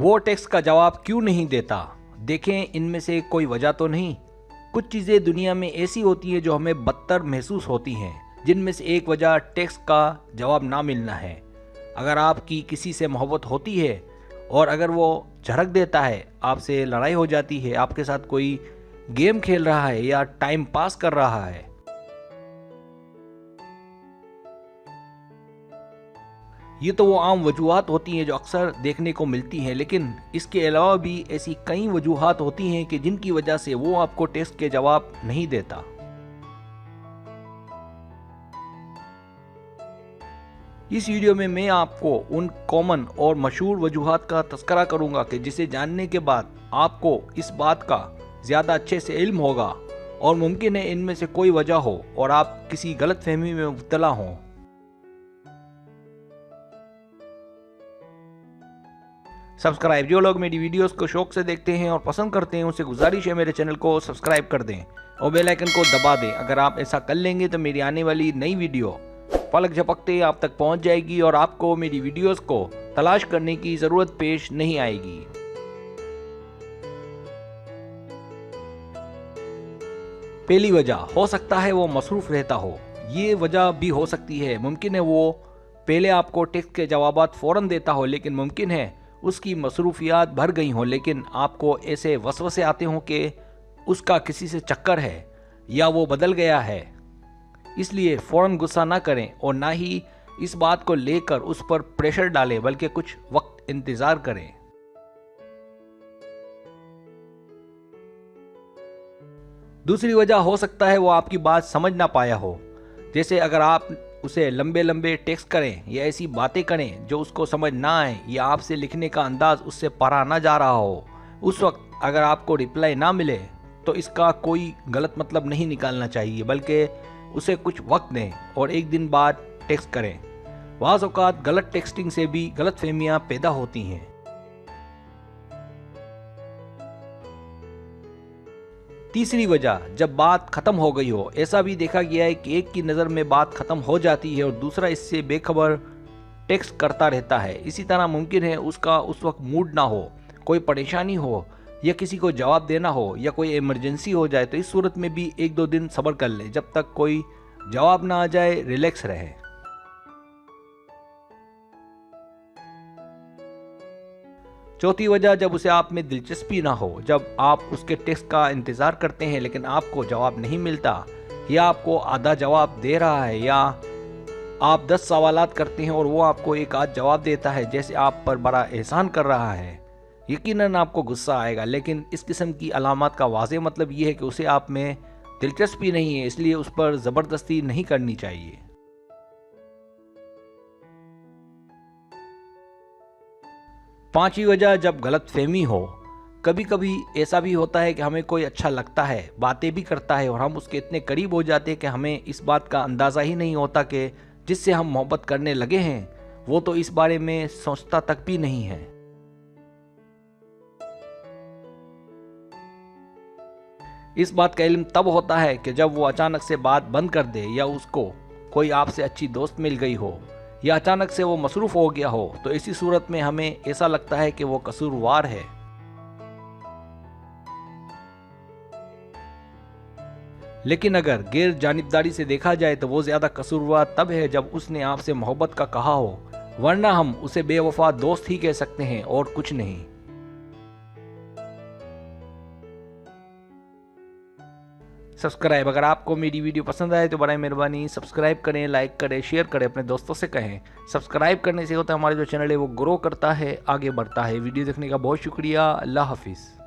وہ टेक्स्ट का जवाब क्यों नहीं देता? देखें इनमें से कोई वजह तो नहीं। कुछ चीज़ें दुनिया में ऐसी होती हैं जो हमें बदतर महसूस होती हैं, जिनमें से एक वजह टेक्स्ट का जवाब ना मिलना है। अगर आपकी किसी से मोहब्बत होती है और अगर वो झड़क देता है, आपसे लड़ाई हो जाती है, आपके साथ कोई गेम खेल रहा है या टाइम पास कर रहा है, ये तो वो आम वजूहात होती हैं जो अक्सर देखने को मिलती हैं, लेकिन इसके अलावा भी ऐसी कई वजूहात होती हैं कि जिनकी वजह से वो आपको टेक्स्ट के जवाब नहीं देता। इस वीडियो में मैं आपको उन कॉमन और मशहूर वजूहात का तस्करा करूंगा कि जिसे जानने के बाद आपको इस बात का ज़्यादा अच्छे से इल्म होगा और मुमकिन है इनमें से कोई वजह हो और आप किसी गलत फहमी में मुब्तला हों। सब्सक्राइब, जो लोग मेरी वीडियोस को शौक से देखते हैं और पसंद करते हैं उनसे गुजारिश है मेरे चैनल को सब्सक्राइब कर दें और बेल आइकन को दबा दें। अगर आप ऐसा कर लेंगे तो मेरी आने वाली नई वीडियो पलक झपकते आप तक पहुंच जाएगी और आपको मेरी वीडियोस को तलाश करने की ज़रूरत पेश नहीं आएगी। पहली वजह, हो सकता है वो मसरूफ़ रहता हो। ये वजह भी हो सकती है, मुमकिन है वो पहले आपको टेक्स्ट के जवाबात फ़ौरन देता हो, लेकिन मुमकिन है उसकी मसरूफियात भर गई हों, लेकिन आपको ऐसे वसवसे आते हों कि उसका किसी से चक्कर है या वो बदल गया है। इसलिए फ़ौरन गुस्सा ना करें और ना ही इस बात को लेकर उस पर प्रेशर डालें, बल्कि कुछ वक्त इंतज़ार करें। दूसरी वजह, हो सकता है वो आपकी बात समझ ना पाया हो। जैसे अगर आप उसे लंबे लंबे टेक्स्ट करें या ऐसी बातें करें जो उसको समझ ना आए या आपसे लिखने का अंदाज उससे पढ़ा ना जा रहा हो, उस वक्त अगर आपको रिप्लाई ना मिले तो इसका कोई गलत मतलब नहीं निकालना चाहिए, बल्कि उसे कुछ वक्त दें और एक दिन बाद टेक्स्ट करें। बाज़ औक़ात गलत टेक्सटिंग से भी गलत फहमियाँ पैदा होती हैं। तीसरी वजह, जब बात ख़त्म हो गई हो। ऐसा भी देखा गया है कि एक की नज़र में बात ख़त्म हो जाती है और दूसरा इससे बेखबर टेक्स्ट करता रहता है। इसी तरह मुमकिन है उसका उस वक्त मूड ना हो, कोई परेशानी हो या किसी को जवाब देना हो या कोई इमरजेंसी हो जाए, तो इस सूरत में भी 1-2 दिन सब्र कर ले, जब तक कोई जवाब ना आ जाए रिलैक्स रहे। चौथी वजह, जब उसे आप में दिलचस्पी ना हो, जब आप उसके टेक्स्ट का इंतज़ार करते हैं लेकिन आपको जवाब नहीं मिलता या आपको आधा जवाब दे रहा है, या आप 10 सवालात करते हैं और वो आपको एक आध जवाब देता है जैसे आप पर बड़ा एहसान कर रहा है। यकीनन आपको गुस्सा आएगा, लेकिन इस किस्म की अलामत का वाज़ेह मतलब ये है कि उसे आप में दिलचस्पी नहीं है, इसलिए उस पर ज़बरदस्ती नहीं करनी चाहिए। पांचवी वजह, जब गलत फहमी हो। कभी कभी ऐसा भी होता है कि हमें कोई अच्छा लगता है, बातें भी करता है और हम उसके इतने करीब हो जाते हैं कि हमें इस बात का अंदाज़ा ही नहीं होता कि जिससे हम मोहब्बत करने लगे हैं वो तो इस बारे में सोचता तक भी नहीं है। इस बात का इल्म तब होता है कि जब वो अचानक से बात बंद कर दे, या उसको कोई आपसे अच्छी दोस्त मिल गई हो, या अचानक से वो मसरूफ़ हो गया हो, तो इसी सूरत में हमें ऐसा लगता है कि वो कसूरवार है। लेकिन अगर गैर जानिबदारी से देखा जाए तो वो ज़्यादा कसूरवार तब है जब उसने आपसे मोहब्बत का कहा हो, वरना हम उसे बेवफा दोस्त ही कह सकते हैं और कुछ नहीं। सब्सक्राइब, अगर आपको मेरी वीडियो पसंद आए तो बड़ी मेहरबानी सब्सक्राइब करें, लाइक करें, शेयर करें, अपने दोस्तों से कहें। सब्सक्राइब करने से होता है हमारा जो चैनल है वो ग्रो करता है, आगे बढ़ता है। वीडियो देखने का बहुत शुक्रिया। अल्लाह हाफिज़।